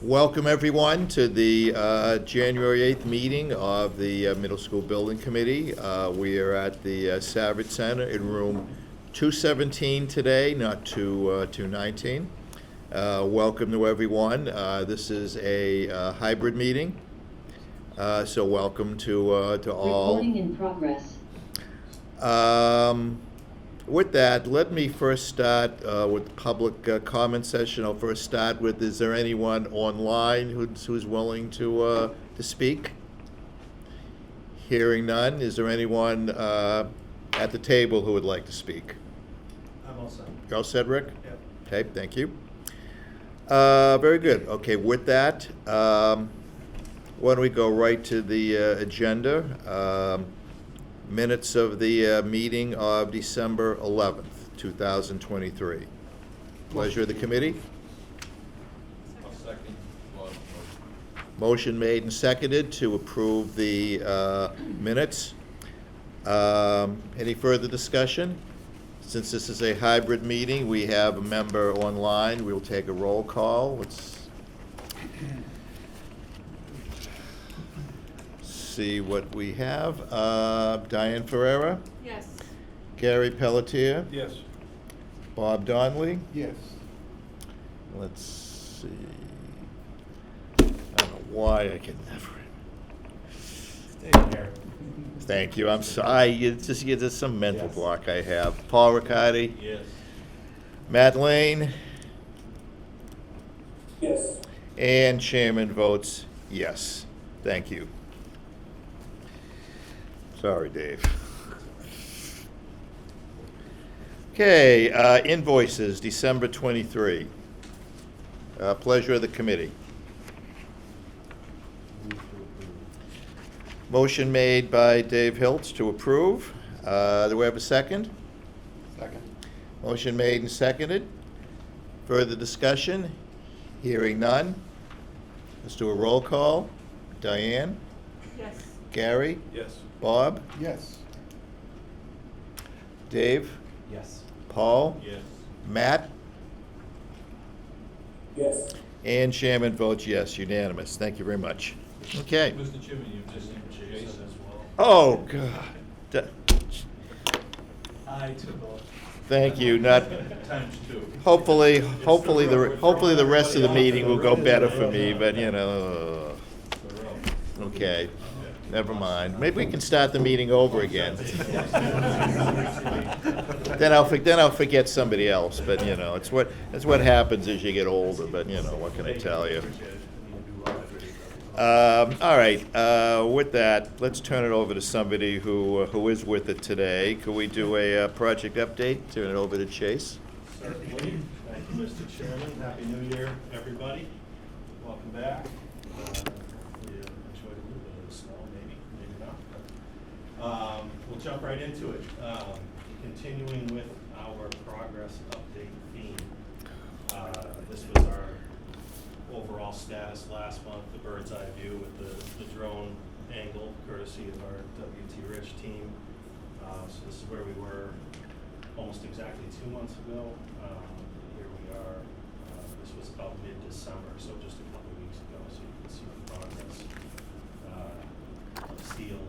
Welcome, everyone, to the January 8th meeting of the Middle School Building Committee. We are at the Savage Center in room 217 today, not 219. Welcome to everyone. This is a hybrid meeting, so welcome to all. Recording in progress. With that, let me first start with the public comment session. I'll first start with, is there anyone online who's willing to speak? Hearing none, is there anyone at the table who would like to speak? I'm all set. You're all set, Rick? Yep. Okay, thank you. Very good. Okay, with that, why don't we go right to the agenda? Minutes of the meeting of December 11th, 2023. Pleasure of the committee. I'll second. Motion made and seconded to approve the minutes. Any further discussion? Since this is a hybrid meeting, we have a member online. We'll take a roll call. Let's see what we have. Diane Ferreira, Yes. Gary Pelletier, Yes. Bob Donnelly. Yes. Let's see. I don't know why I can never. Stay there. Thank you. I'm sorry. It's just some mental Yes. block I have. Paul Riccardi, Yes. Matt Lane, Yes. and chairman votes yes. Thank you. Sorry, Dave. Okay, invoices, December 23. Pleasure of the committee. Motion made by Dave Hiltz to approve. Do we have a second? Second. Motion made and seconded. Further discussion? Hearing none. Let's do a roll call. Diane? Yes. Gary? Yes. Bob? Yes. Dave? Yes. Paul? Yes. Matt? Yes. And chairman votes yes, unanimous. Thank you very much. Okay. Mr. Chairman, you've just named Jason as well. Oh, God. I took off. Thank you. Not, Times two. hopefully the rest of the meeting will go better for me, but you know. Okay. Never mind. Maybe we can start the meeting over again. Then I'll forget somebody else, but you know, it's what happens as you get older, but you know, what can I tell you? All right, with that, let's turn it over to somebody who is with it today. Could we do a project update? Turn it over to Chase. Certainly. Thank you, Mr. Chairman. Happy New Year, everybody. Welcome back. We enjoyed a little bit of the snow, maybe not. We'll jump right into it. Continuing with our progress update theme. This was our overall status last month, the bird's eye view with the drone angle, courtesy of our WT Rich team. So this is where we were almost exactly 2 months ago. Here we are. This was about mid-December, so just a couple weeks ago. So you can see the progress. Steel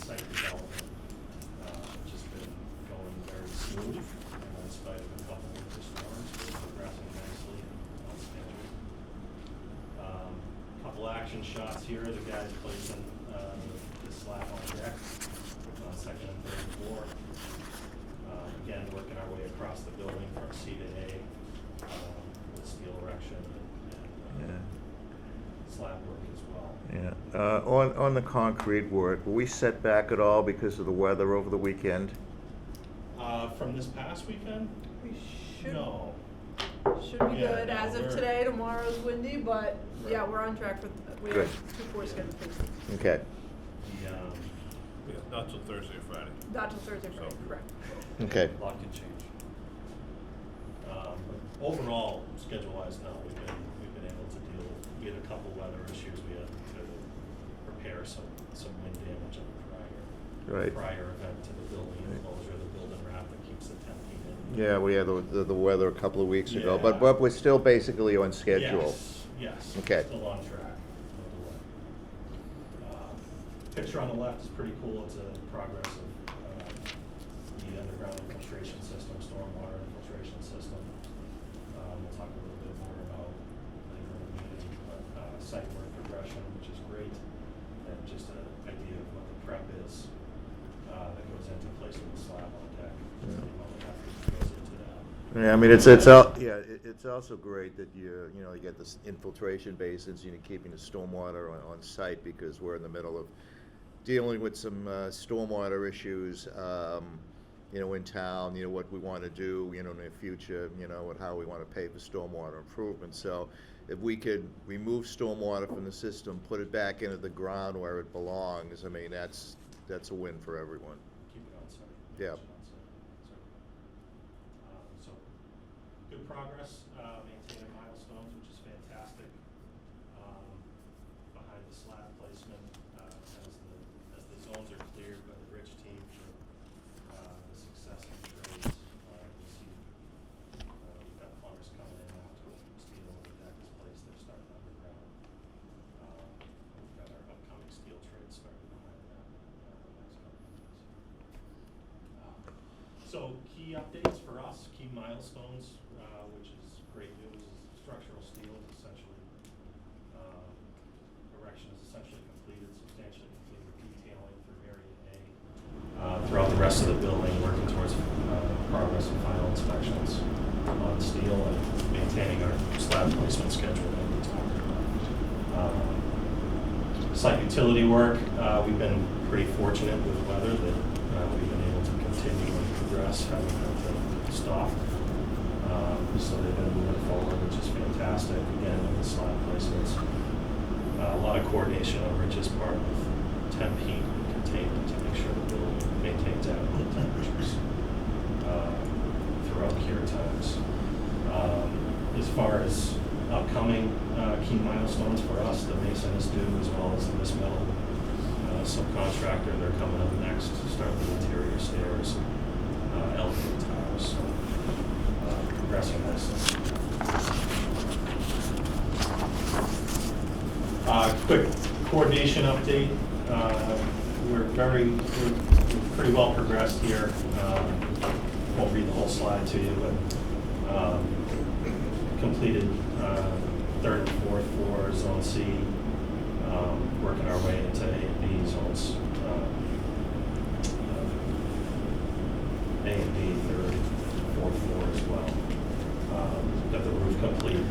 site development, which has been going very smooth in spite of a couple winter storms. We're progressing nicely and on schedule. Couple action shots here. The guys placing the slab on deck, second and third floor. Again, working our way across the building from C to A with steel erection and slab work as well. Yeah. On the concrete work, were we set back at all because of the weather over the weekend? From this past weekend? We should No. be Yeah, good no, as of we're- today. Tomorrow's windy, but yeah, Right. we're on track with, we Good. have 2-4 scheduled please. Okay. The, Yeah, not till Thursday or Friday. Not till Thursday, Friday, correct. Okay. a lot can change. But overall, schedule-wise, no, we've been able to deal. We had a couple weather issues. We had to repair some wind damage on the prior event to the building enclosure, the building wrap that keeps the 10 feet in. Yeah, we had the weather a couple of weeks ago, Yeah. but we're still basically on schedule. Yes, Yes. Okay. Still on track. No delay. Picture on the left is pretty cool. It's a progress of the underground infiltration system, stormwater infiltration system. We'll talk a little bit more about later in the meeting, but site work progression, which is great, and just an idea of what the prep is that goes into placing the slab on deck. Yeah. All the effort that goes into that. Yeah, I mean, it's also great that you get this infiltration basins, keeping the stormwater on site, because we're in the middle of dealing with some stormwater issues, in town, what we want to do, in the future, and how we want to pay for stormwater improvements. So if we could remove stormwater from the system, put it back into the ground where it belongs, I mean, that's a win for everyone. Keep it on site. Yeah. Keep it on site. So, good progress, maintaining milestones, which is fantastic. Behind the slab placement, as the zones are cleared by the Rich team for the success of the trades, we see we've got plumbers coming in after steel on the deck is placed, they're starting underground. We've got our upcoming steel trades starting behind that next couple of weeks. So key updates for us, key milestones, which is great news, is structural steel is essentially, erection is essentially completed, substantially completed, detailing through area A. Throughout the rest of the building, working towards progress and final inspections on steel and maintaining our slab placement schedule that we talked about. Site utility work, we've been pretty fortunate with weather that we've been able to continue and progress, haven't had to stop. So they've been moving forward, which is fantastic. Again, with the slab placements. A lot of coordination on Rich's part with temp heat and containment to make sure the building maintains adequate temperatures throughout cure times. As far as upcoming key milestones for us, the mason is due, as well as the Miss Metal subcontractor. They're coming up next to start the interior stairs, elevator towers. So, progressing nicely. Quick coordination update. We're pretty well progressed here. Won't read the whole slide to you, but completed third and fourth floor, Zone C. Working our way into A and B zones. A and B, third, fourth floor as well. Got the roof complete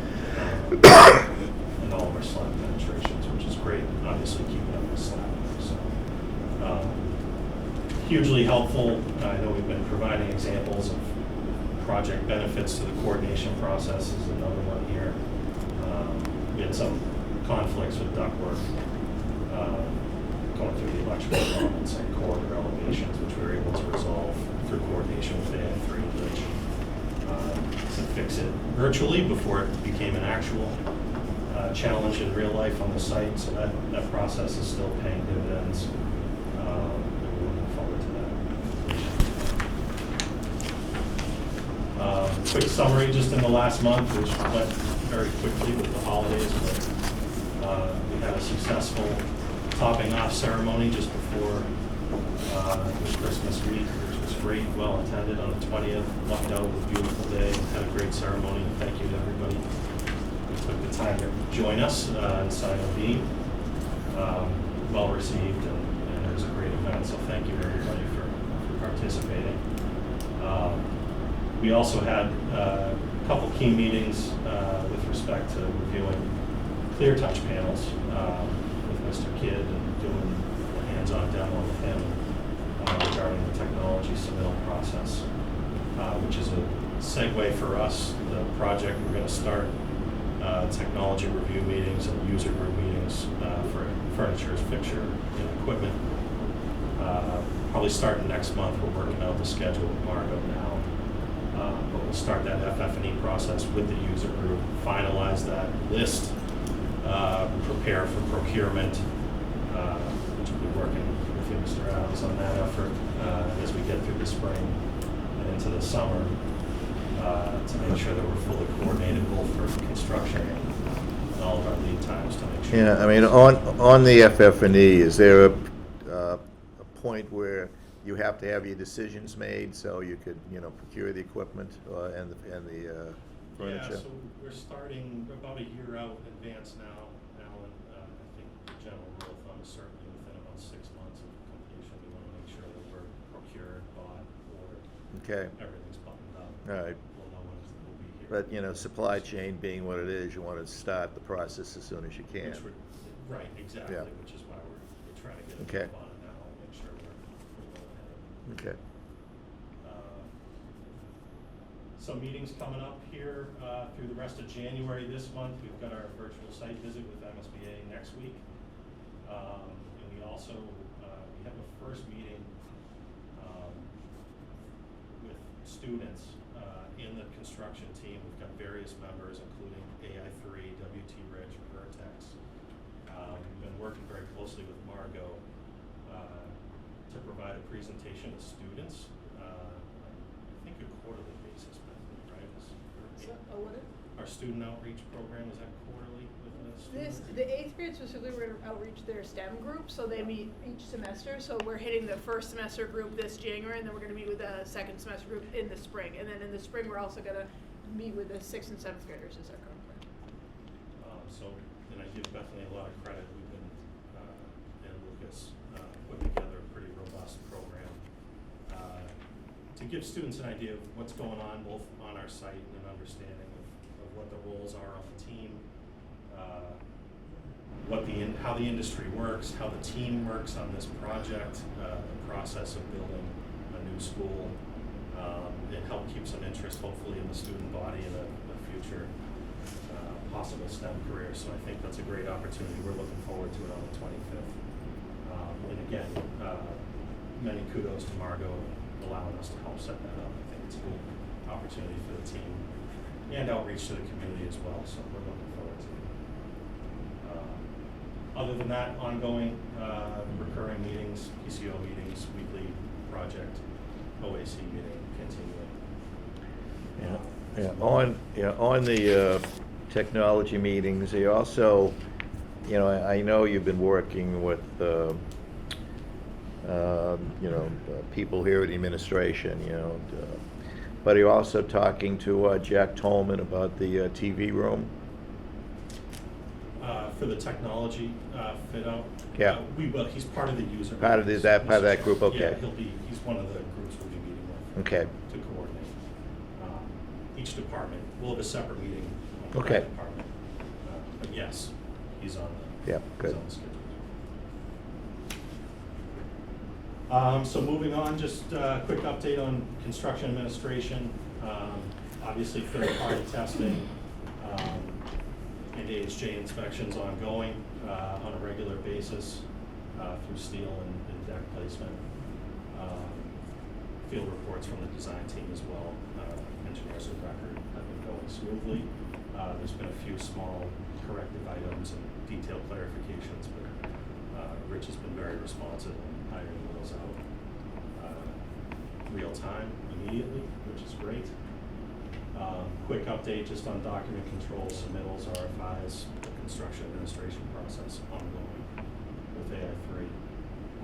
and all of our slab penetrations, which is great. Obviously, keeping up with slab. So, hugely helpful. I know we've been providing examples of project benefits to the coordination process. Is another one here. We had some conflicts with ductwork going through the electrical elements and corridor elevations, which we were able to resolve through coordination with AN3, which to fix it virtually before it became an actual challenge in real life on the site. So that process is still paying dividends. We're looking forward to that. Quick summary just in the last month, which went very quickly with the holidays, but we had a successful topping off ceremony just before the Christmas week, which was great, well attended on the 20th. Lucked out with a beautiful day, had a great ceremony. Thank you to everybody who took the time to join us and sign a beam. Well received, and it was a great event, so thank you everybody for participating. We also had a couple key meetings with respect to reviewing clear touch panels with Mr. Kidd and doing a hands-on demo with him regarding the technology submittal process, which is a segue for us. The project, we're going to start technology review meetings and user group meetings for furniture, fixture, and equipment. Probably starting next month. We're working out the schedule with Margo now. But we'll start that FF&E process with the user group, finalize that list, prepare for procurement, which we'll be working with you, Mr. Adams, on that effort as we get through the spring and into the summer to make sure that we're fully coordinated both for construction and all times to make sure. Yeah, I mean, on the FF&E, is there a point where you have to have your decisions made so you could, procure the equipment and the furniture? Yeah, so we're starting about a year out in advance now, Alan. I think the general rule of thumb is certainly within about 6 months of completion. We want to make sure that we're procured, bought, ordered, Okay, everything's buttoned up. all right. We'll know when we'll be here. But, supply chain being what it is, you want to start the process as soon as you can. Right, exactly, Yeah. which is why we're trying to get a Okay. move on it now and make sure we're well ahead. Okay. Some meetings coming up here through the rest of January this month. We've got our virtual site visit with MSBA next week. And we also, we have a first meeting with students in the construction team. We've got various members, including AI3, WT Ridge, Vertex. We've been working very closely with Margot to provide a presentation to students. I think a quarterly basis, right? Our student outreach program, is that quarterly with the students? The 8th grade specifically, we're gonna outreach their STEM group, so they meet each semester. So we're hitting the first semester group this January, and then we're gonna meet with the second semester group in the spring. And then in the spring, we're also gonna meet with the 6th and 7th graders is our current plan. And I give Bethany a lot of credit. We've been, and Lucas, putting together a pretty robust program to give students an idea of what's going on both on our site and an understanding of what the roles are on the team, how the industry works, how the team works on this project, the process of building a new school, and help keep some interest hopefully in the student body in a future possible STEM career. So I think that's a great opportunity. We're looking forward to it on the 25th. And again, many kudos to Margot allowing us to help set that up. I think it's a good opportunity for the team and outreach to the community as well. So we're looking forward to it. Other than that, ongoing recurring meetings, PCO meetings, weekly project, OAC meeting, continuing. On the technology meetings, you also, I know you've been working with, people here at the administration, but you're also talking to Jack Tolman about the TV room. For the technology fit out. Yeah. We will, he's part of the user. Part of groups. part of that group, okay. Yeah, he's one of the groups we'll be meeting with. Okay. To coordinate. Each department, we'll have a separate meeting on the Okay. department. But yes, he's on the, Yeah, good. he's on the schedule. So moving on, just a quick update on construction administration. Obviously third-party testing, and AHJ inspections ongoing on a regular basis through steel and deck placement. Field reports from the design team as well. Engineers of record have been going smoothly. There's been a few small corrective items and detailed clarifications, but Rich has been very responsive in ironing those out real time, immediately, which is great. Quick update just on document control, submittals, RFIs, the construction administration process ongoing with AI3.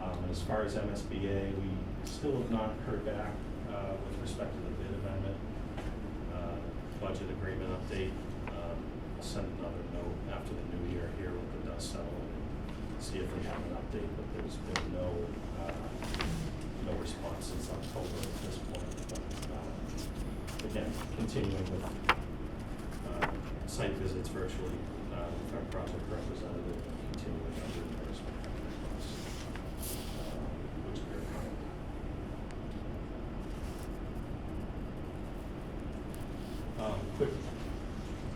And as far as MSBA, we still have not heard back with respect to the bid amendment, budget agreement update. I'll send another note after the new year here with the dust settle and see if we have an update, but there's been no response since October at this point. But, again, continuing with site visits virtually with our project representative and continuing our reimbursement process, which is very kind.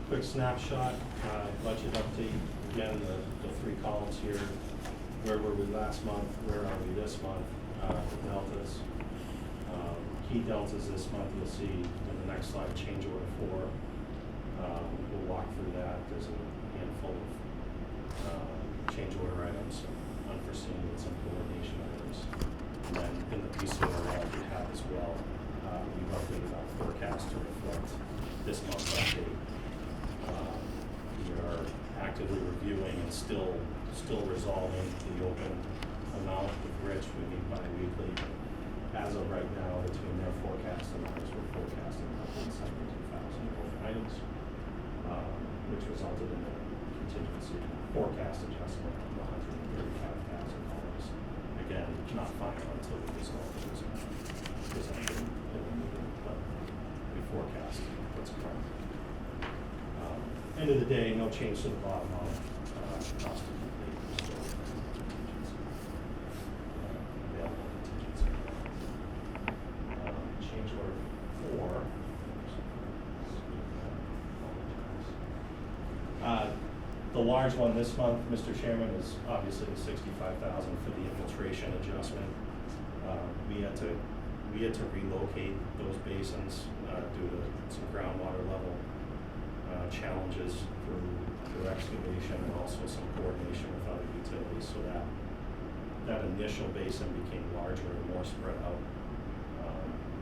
Quick snapshot, budget update. Again, the 3 columns here. Where were we last month? Where are we this month? The deltas. Key deltas this month, you'll see in the next slide, change order 4. We'll walk through that. There's a handful of change order items, unforeseen and some coordination items. And then in the PCO we have as well, we've updated our forecast to reflect this month's update. We are actively reviewing and still resolving the open amount with Rich. We meet bi-weekly. As of right now, between their forecast and ours, we're forecasting roughly 72,000 open items, which resulted in a contingency forecast adjustment of $135,000. Again, not final until the result is presented in the meeting, but we forecast what's current. End of the day, no change to the bottom line. Cost to complete is still contingency. Available contingency. Change order 4. The large one this month, Mr. Chairman, is obviously the $65,000 for the infiltration adjustment. We had to relocate those basins due to some groundwater level challenges through excavation and also some coordination with other utilities, so that initial basin became larger and more spread out,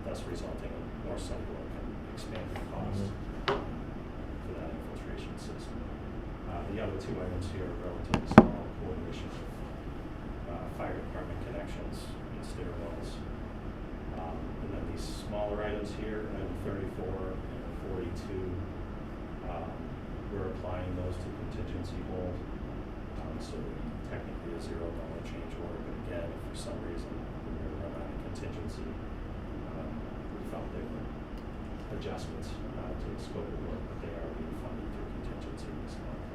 thus resulting in more site work and expanded costs for that infiltration system. The other two items here are relatively small: coordination with fire department connections and stairwells. And then these smaller items here, item 34 and 42, we're applying those to contingency hold. So technically a $0 change order, but again, if for some reason we were to run out of contingency, we felt they were adjustments to the scope of work, but they are being funded through contingency this month.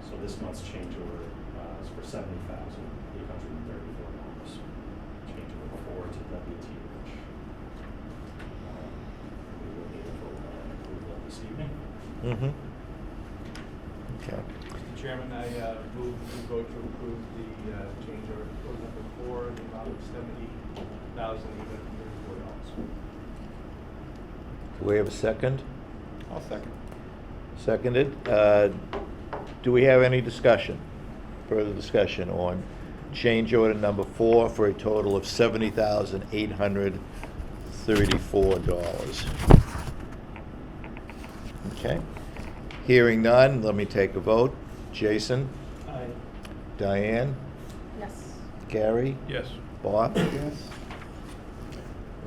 So this month's change order is for $70,834. Change order 4 to WT Rich. We will need a vote on approval this evening. Mm-hmm. Okay. Mr. Chairman, I move we vote to approve the change order number 4 in the amount of $70,834. Do we have a second? I'll second. Seconded. Do we have any discussion, further discussion on change order number 4 for a total of $70,834? Okay. Hearing none, let me take a vote. Jason? Aye. Diane? Yes. Gary? Yes. Bob? Yes.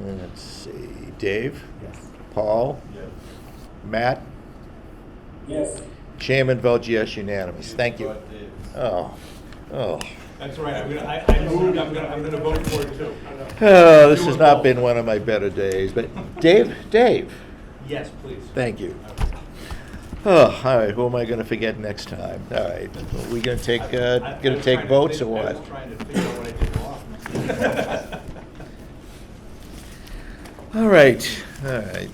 Let's see, Dave? Yes. Paul? Yes. Matt? Yes. Chairman votes yes, unanimous. Thank you. Oh. That's right. I moved. I'm gonna vote for it too. Oh, this has not been one of my better days, but Dave? Yes, please. Thank you. Oh, all right, who am I gonna forget next time? All right, are we gonna take, gonna take votes or I what? was trying to figure out when I take off. All right,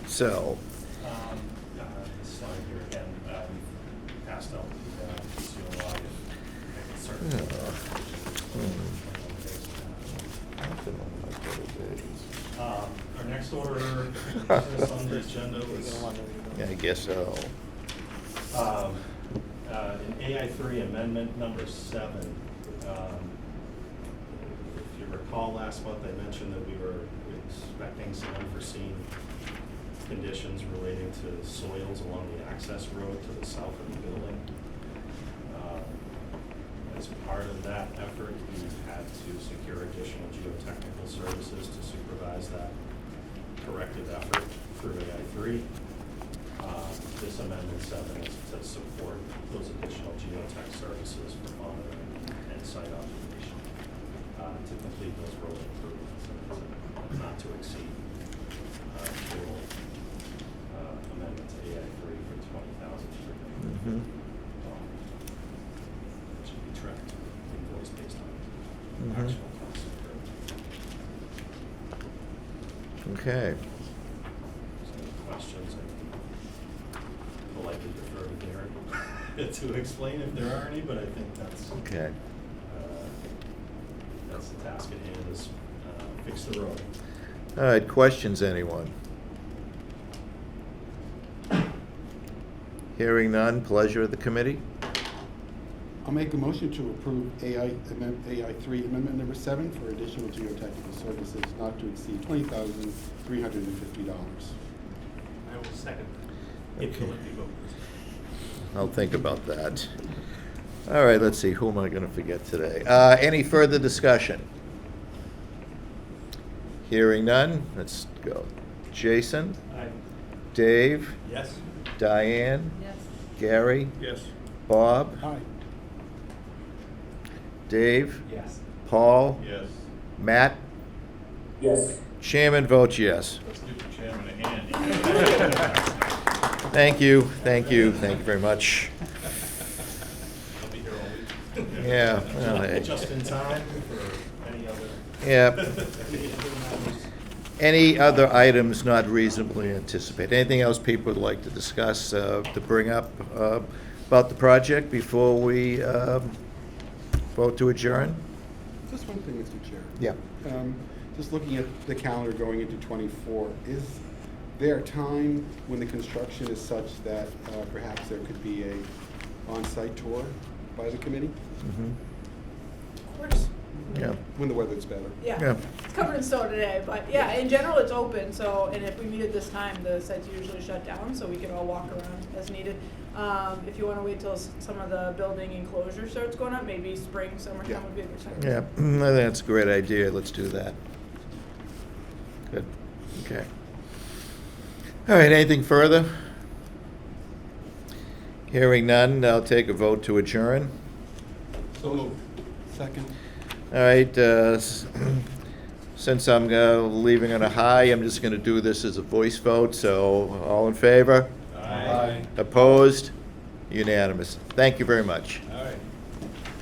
so, This slide here again, we passed out the COI and certain. not been one of my better days. Our next order of business on the agenda was Yeah, I guess so. in AI3 amendment number 7. If you recall, last month I mentioned that we were expecting some unforeseen conditions relating to soils along the access road to the south of the building. As part of that effort, we've had to secure additional geotechnical services to supervise that corrective effort through AI3. This amendment 7 is to support those additional geotech services for monitoring and site observation to complete those road improvements. And it's not to exceed total amendment to AI3 for $20,000 per day. Mhm. It should be tracked, invoiced based on Mhm. actual costs incurred. Okay. So any questions, I politely defer to Darren to explain if there are any, but I think that's Okay. that's the task at hand, is fix the road. All right, questions, anyone? Hearing none, pleasure of the committee? I'll make a motion to approve AI3 amendment number 7 for additional geotechnical services not to exceed $20,350. I will second. If you Okay. let me vote. I'll think about that. All right, let's see, who am I gonna forget today? Any further discussion? Hearing none, let's go. Jason, Aye. Dave, Yes? Diane, Yes. Gary, Yes. Bob, Aye. Dave, Yes. Paul, Yes. Matt, Yes. chairman votes yes. Let's give the chairman a hand. Thank you, thank you, thank you very much. I'll be here all week. Yeah, well, hey. Just in time for any other. Yeah. Any other items not reasonably anticipated? Anything else people would like to discuss, to bring up, about the project before we, vote to adjourn? Just one thing, Mr. Chair. Yeah. Just looking at the calendar going into '24, is there a time when the construction is such that perhaps there could be a on-site tour by the committee? Mhm. Of course. Yeah, When the weather's better? yeah. Yeah, it's covered in snow today, but yeah, in general, it's open, so, and if we meet at this time, the site's usually shut down, so we can all walk around as needed. If you wanna wait till some of the building enclosure starts going up, maybe spring, Yeah. summertime would be a good time. Yeah, I think that's a great idea, let's do that. Good, okay. All right, anything further? Hearing none, I'll take a vote to adjourn. So moved. Second. All right, since I'm leaving on a high, I'm just gonna do this as a voice vote, so all in favor? Aye. Opposed? Unanimous. Thank you very much.